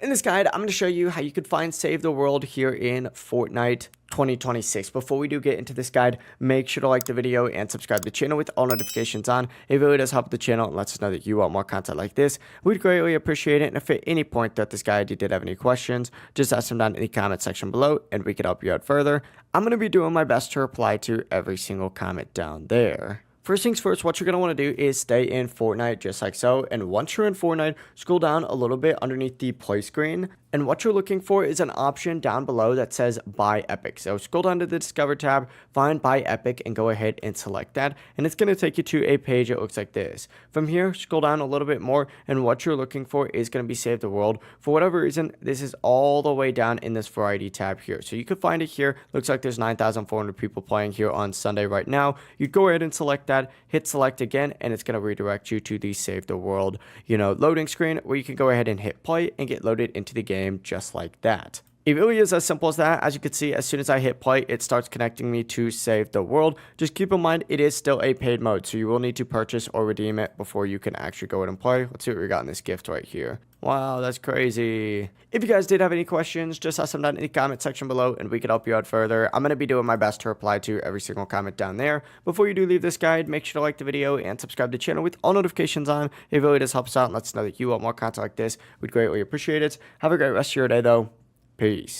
In this guide, I'm going to show you how you could find Save the World here in Fortnite 2026. Before we do get into this guide, make sure to like the video and subscribe to the channel with all notifications on. It really does help the channel and lets us know that you want more content like this. We'd greatly appreciate it. And if at any point throughout this guide you did have any questions, just ask them down in the comment section below and we can help you out further. I'm going to be doing my best to reply to every single comment down there. First things first, what you're going to want to do is stay in Fortnite just like so. And once you're in Fortnite, scroll down a little bit underneath the play screen. And what you're looking for is an option down below that says Buy Epic. So scroll down to the Discover tab, find Buy Epic, and go ahead and select that. And it's going to take you to a page that looks like this. From here, scroll down a little bit more, and what you're looking for is going to be Save the World. For whatever reason, this is all the way down in this Variety tab here. So you can find it here. Looks like there's 9,400 people playing here on Sunday right now. You go ahead and select that, hit select again, and it's going to redirect you to the Save the World, loading screen where you can go ahead and hit play and get loaded into the game just like that. It really is as simple as that. As you can see, as soon as I hit play, it starts connecting me to Save the World. Just keep in mind, it is still a paid mode, so you will need to purchase or redeem it before you can actually go ahead and play. Let's see what we got in this gift right here. Wow, that's crazy. If you guys did have any questions, just ask them down in the comment section below and we can help you out further. I'm going to be doing my best to reply to every single comment down there. Before you do leave this guide, make sure to like the video and subscribe to the channel with all notifications on. It really does help us out and lets us know that you want more content like this. We'd greatly appreciate it. Have a great rest of your day though. Peace.